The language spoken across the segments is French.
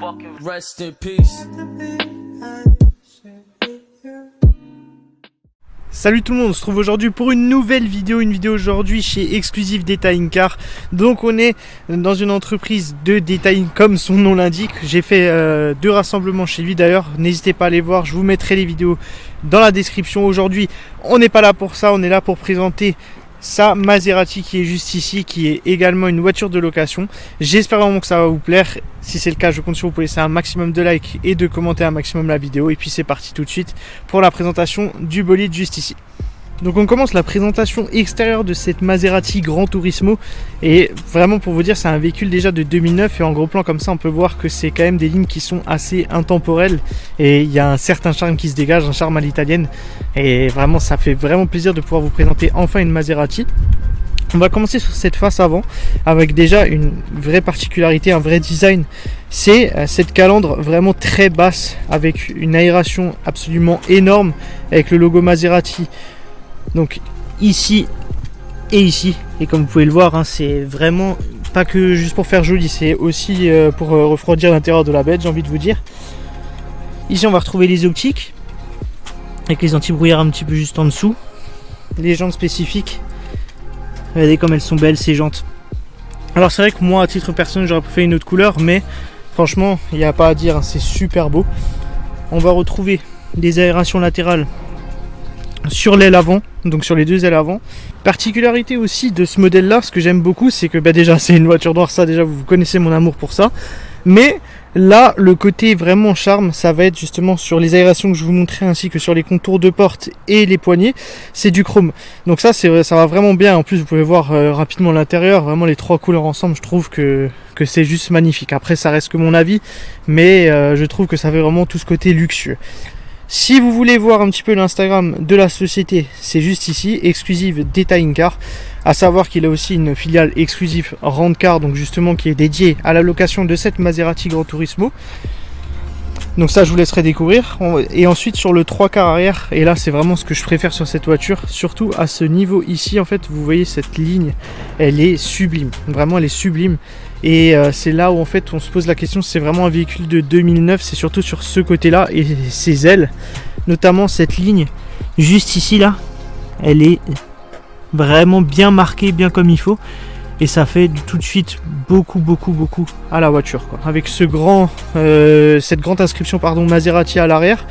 Rest in peace. Salut tout le monde, on se trouve aujourd'hui pour une nouvelle vidéo, aujourd'hui chez Exclusive Detailing Car. Donc on est dans une entreprise de detailing comme son nom l'indique. J'ai fait 2 rassemblements chez lui d'ailleurs, n'hésitez pas à les voir, je vous mettrai les vidéos dans la description. Aujourd'hui on n'est pas là pour ça, on est là pour présenter sa Maserati qui est juste ici, qui est également une voiture de location. J'espère vraiment que ça va vous plaire. Si c'est le cas, je compte sur vous pour laisser un maximum de likes et de commenter un maximum la vidéo. Et puis c'est parti tout de suite pour la présentation du bolide juste ici. Donc on commence la présentation extérieure de cette Maserati Gran Turismo. Et vraiment pour vous dire, c'est un véhicule déjà de 2009. Et en gros plan comme ça, on peut voir que c'est quand même des lignes qui sont assez intemporelles. Et il y a un certain charme qui se dégage, un charme à l'italienne. Et vraiment, ça fait vraiment plaisir de pouvoir vous présenter enfin une Maserati. On va commencer sur cette face avant avec déjà une vraie particularité, un vrai design. C'est cette calandre vraiment très basse avec une aération absolument énorme avec le logo Maserati. Donc ici et ici, et comme vous pouvez le voir, hein, c'est vraiment pas que juste pour faire joli, c'est aussi pour refroidir l'intérieur de la bête, j'ai envie de vous dire. Ici on va retrouver les optiques avec les anti-brouillards un petit peu juste en dessous, les jantes spécifiques. Regardez comme elles sont belles ces jantes. Alors c'est vrai que moi à titre personnel j'aurais préféré une autre couleur, mais franchement il n'y a pas à dire, hein, c'est super beau. On va retrouver des aérations latérales sur l'aile avant, donc sur les 2 ailes avant. Particularité aussi de ce modèle là, ce que j'aime beaucoup, c'est que déjà c'est une voiture noire, ça déjà vous connaissez mon amour pour ça, mais là le côté vraiment charme, ça va être justement sur les aérations que je vous montrais, ainsi que sur les contours de porte et les poignées, c'est du chrome. Donc ça va vraiment bien. En plus vous pouvez voir rapidement l'intérieur, vraiment les 3 couleurs ensemble, je trouve que c'est juste magnifique. Après ça reste que mon avis, mais je trouve que ça fait vraiment tout ce côté luxueux. Si vous voulez voir un petit peu l'Instagram de la société, c'est juste ici, Exclusive Detailing Car. À savoir qu'il a aussi une filiale Exclusive Rent Car, donc justement qui est dédiée à la location de cette Maserati Gran Turismo. Donc ça je vous laisserai découvrir. Et ensuite sur le 3 quarts arrière, et là c'est vraiment ce que je préfère sur cette voiture, surtout à ce niveau ici, en fait vous voyez cette ligne, elle est sublime, vraiment elle est sublime. Et c'est là où en fait on se pose la question, c'est vraiment un véhicule de 2009, c'est surtout sur ce côté là et ses ailes, notamment cette ligne juste ici là, elle est vraiment bien marquée, bien comme il faut, et ça fait tout de suite beaucoup à la voiture quoi. Avec cette grande inscription Maserati à l'arrière,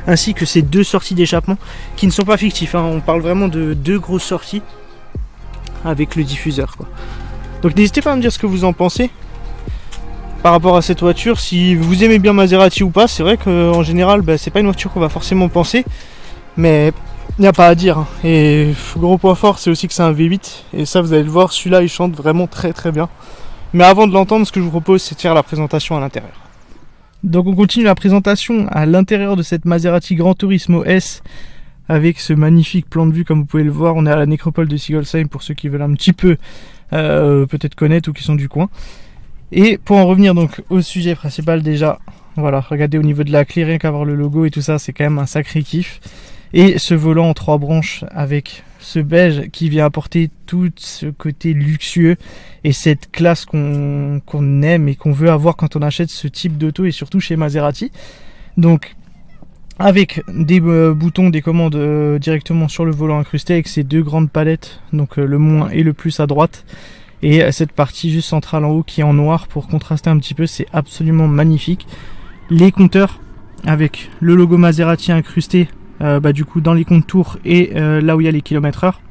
ainsi que ces 2 sorties d'échappement qui ne sont pas fictifs, hein. On parle vraiment de 2 grosses sorties avec le diffuseur quoi. Donc n'hésitez pas à me dire ce que vous en pensez par rapport à cette voiture, si vous aimez bien Maserati ou pas. C'est vrai qu'en général c'est pas une voiture qu'on va forcément penser, mais il n'y a pas à dire, hein. Et gros point fort c'est aussi que c'est un V8, et ça vous allez le voir, celui-là il chante vraiment très bien. Mais avant de l'entendre, ce que je vous propose c'est de faire la présentation à l'intérieur. Donc on continue la présentation à l'intérieur de cette Maserati Gran Turismo S, avec ce magnifique plan de vue comme vous pouvez le voir. On est à la nécropole de Sigolsheim pour ceux qui veulent un petit peu peut-être connaître ou qui sont du coin. Et pour en revenir donc au sujet principal, déjà voilà, regardez au niveau de la clé, rien qu'avoir le logo et tout ça, c'est quand même un sacré kiff. Et ce volant en 3 branches avec ce beige qui vient apporter tout ce côté luxueux et cette classe qu'on aime et qu'on veut avoir quand on achète ce type d'auto, et surtout chez Maserati. Donc avec des boutons, des commandes directement sur le volant incrusté, avec ces 2 grandes palettes, donc le moins et le plus à droite, et cette partie juste centrale en haut qui est en noir pour contraster un petit peu, c'est absolument magnifique. Les compteurs avec le logo Maserati incrusté du coup dans les contours et là où il y a les kilomètres/heure.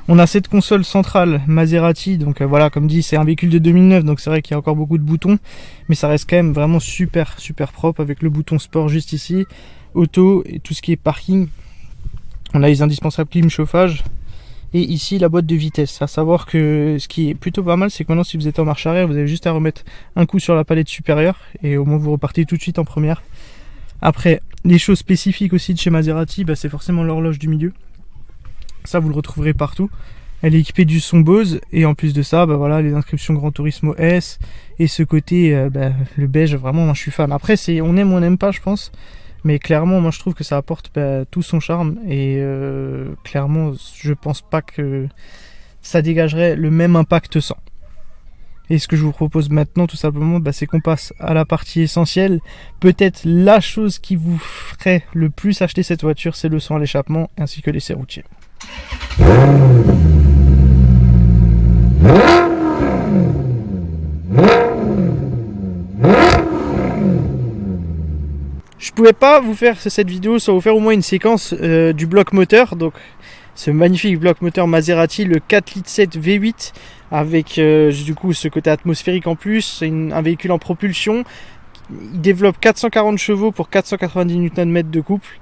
On a cette console centrale Maserati, donc voilà, comme dit c'est un véhicule de 2009, donc c'est vrai qu'il y a encore beaucoup de boutons, mais ça reste quand même vraiment super propre, avec le bouton sport juste ici, auto et tout ce qui est parking. On a les indispensables clim, chauffage, et ici la boîte de vitesse. À savoir que ce qui est plutôt pas mal, c'est que maintenant si vous êtes en marche arrière, vous avez juste à remettre un coup sur la palette supérieure et au moins vous repartez tout de suite en première. Après, les choses spécifiques aussi de chez Maserati, c'est forcément l'horloge du milieu. Ça vous le retrouverez partout. Elle est équipée du son Bose, et en plus de ça voilà, les inscriptions Gran Turismo S et ce côté le beige, vraiment moi je suis fan. Après on aime ou on n'aime pas, je pense, mais clairement moi je trouve que ça apporte tout son charme, et clairement je pense pas que ça dégagerait le même impact sans. Et ce que je vous propose maintenant, tout simplement, c'est qu'on passe à la partie essentielle. Peut-être la chose qui vous ferait le plus acheter cette voiture, c'est le son à l'échappement ainsi que l'essai routier. Je pouvais pas vous faire cette vidéo sans vous faire au moins une séquence du bloc moteur. Donc ce magnifique bloc moteur Maserati, le 4,7 litres V8 avec du coup ce côté atmosphérique en plus. C'est un véhicule en propulsion. Il développe 440 chevaux pour 490 Nm de couple.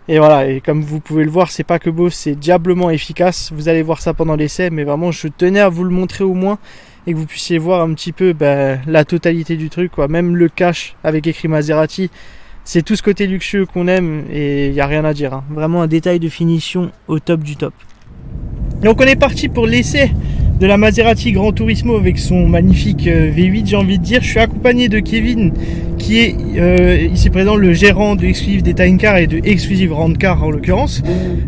Et voilà, et comme vous pouvez le voir, c'est pas que beau, c'est diablement efficace. Vous allez voir ça pendant l'essai, mais vraiment je tenais à vous le montrer au moins et que vous puissiez voir un petit peu la totalité du truc, quoi. Même le cache avec écrit Maserati, c'est tout ce côté luxueux qu'on aime et il n'y a rien à dire, hein. Vraiment un détail de finition au top du top. Donc on est parti pour l'essai de la Maserati Gran Turismo avec son magnifique V8, j'ai envie de dire. Je suis accompagné de Kevin qui est ici présent, le gérant de Exclusive Detailing Car et de Exclusive Rent Car en l'occurrence.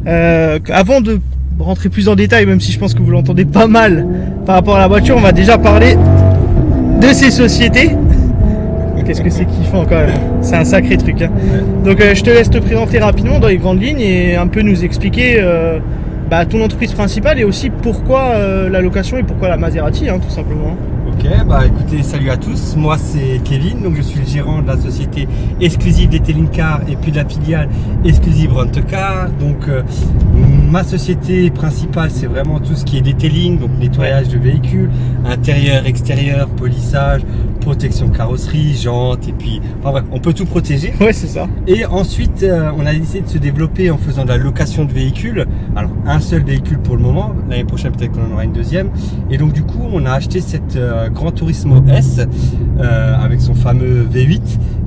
Avant de rentrer plus en détail, même si je pense que vous l'entendez pas mal par rapport à la voiture, on va déjà parler de ces sociétés. Qu'est-ce que c'est kiffant quand même, c'est un sacré truc, hein. Donc je te laisse te présenter rapidement dans les grandes lignes et un peu nous expliquer ton entreprise principale et aussi pourquoi la location et pourquoi la Maserati, hein, tout simplement. Ok, écoutez, salut à tous, moi c'est Kevin, donc je suis le gérant de la société Exclusive Detailing Car et puis de la filiale Exclusive Rent Car. Donc ma société principale, c'est vraiment tout ce qui est detailing, donc nettoyage de véhicules, intérieur, extérieur, polissage, protection carrosserie, jantes, et puis bref, on peut tout protéger. Ouais, c'est ça. Et ensuite on a décidé de se développer en faisant de la location de véhicules. Alors un seul véhicule pour le moment, l'année prochaine peut-être qu'on en aura une deuxième. Et donc du coup on a acheté cette Gran Turismo S avec son fameux V8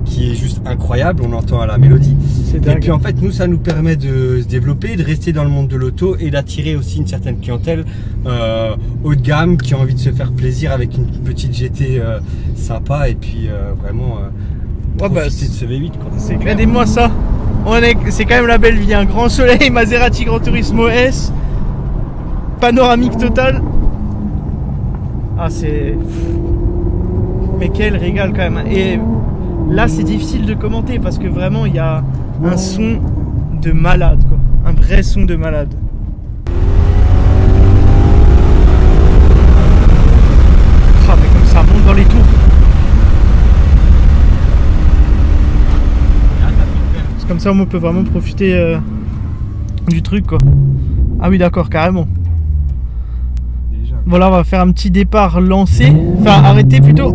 qui est juste incroyable, on l'entend à la mélodie. C'est dingue. Et puis en fait nous ça nous permet de se développer, de rester dans le monde de l'auto et d'attirer aussi une certaine clientèle haut de gamme qui a envie de se faire plaisir avec une petite GT sympa et puis vraiment profiter de ce V8, quoi. C'est clair. Regardez-moi ça, c'est quand même la belle vie, un grand soleil, Maserati Gran Turismo S, panoramique totale. Ah c'est... Mais quel régal quand même. Et là c'est difficile de commenter parce que vraiment il y a un son de malade, quoi. Un vrai son de malade. Ah mais comme ça monte dans les tours. C'est comme ça on peut vraiment profiter du truc, quoi. Ah oui d'accord, carrément. Voilà, on va faire un petit départ lancé, enfin arrêté plutôt.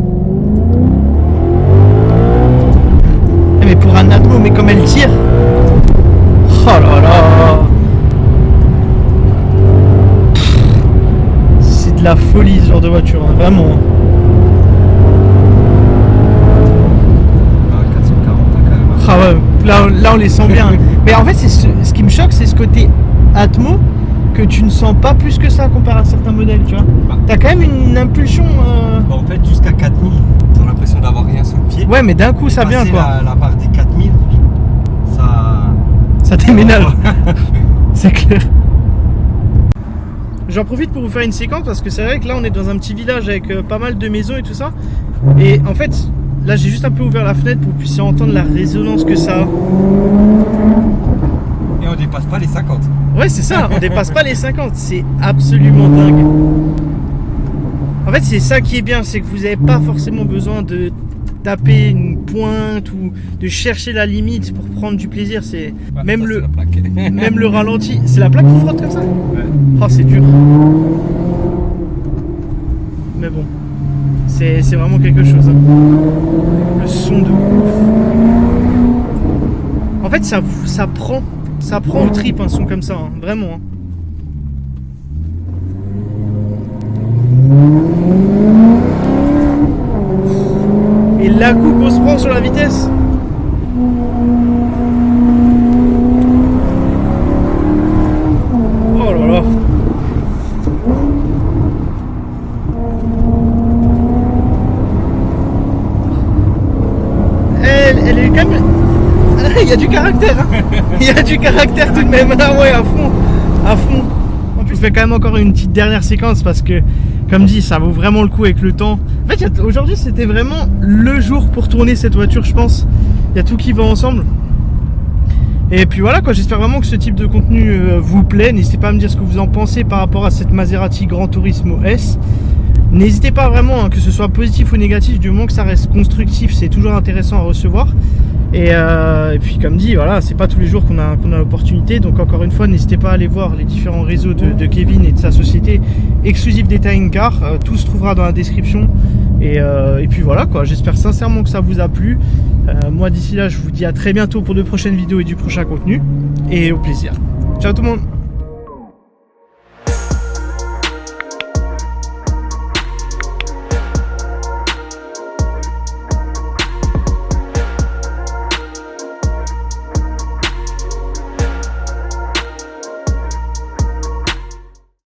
Mais pour un Atmo, mais comme elle tire. Oh là là. C'est de la folie ce genre de voiture, hein, vraiment. 440 quand même. Ah ouais, là on les sent bien. Mais en fait, ce qui me choque, c'est ce côté Atmo que tu ne sens pas plus que ça comparé à certains modèles, tu vois. T'as quand même une impulsion. En fait, jusqu'à 4000, t'as l'impression d'avoir rien sous le pied. Ouais, mais d'un coup, ça vient, quoi. La barre des 4000, ça déménage. C'est clair. J'en profite pour vous faire une séquence parce que c'est vrai que là, on est dans un petit village avec pas mal de maisons et tout ça. Et en fait, là, j'ai juste un peu ouvert la fenêtre pour que vous puissiez entendre la résonance que ça a. Et on dépasse pas les 50. Ouais, c'est ça, on dépasse pas les 50, c'est absolument dingue. En fait, c'est ça qui est bien, c'est que vous n'avez pas forcément besoin de taper une pointe ou de chercher la limite pour prendre du plaisir. C'est même, même le ralenti. C'est la plaque qui frotte comme ça? Ouais. Oh, c'est dur. Mais bon, c'est vraiment quelque chose, hein. Le son de ouf. En fait, ça prend au trip un son comme ça, hein, vraiment, hein. Et la coupe on se prend sur la vitesse. Oh là là. Elle est quand même... Il y a du caractère, hein. Il y a du caractère tout de même. Ah ouais, à fond, à fond. En plus, je fais quand même encore une petite dernière séquence parce que, comme dit, ça vaut vraiment le coup avec le temps. En fait, aujourd'hui c'était vraiment le jour pour tourner cette voiture, je pense. Il y a tout qui va ensemble. Et puis voilà quoi, j'espère vraiment que ce type de contenu vous plaît. N'hésitez pas à me dire ce que vous en pensez par rapport à cette Maserati Gran Turismo S. N'hésitez pas vraiment, hein, que ce soit positif ou négatif, du moment que ça reste constructif, c'est toujours intéressant à recevoir. Et puis comme dit, voilà, c'est pas tous les jours qu'on a l'opportunité. Donc encore une fois, n'hésitez pas à aller voir les différents réseaux de Kevin et de sa société Exclusive Detailing Car. Tout se trouvera dans la description. Et puis voilà quoi, j'espère sincèrement que ça vous a plu. Moi d'ici là, je vous dis à très bientôt pour de prochaines vidéos et du prochain contenu. Et au plaisir. Ciao tout le monde.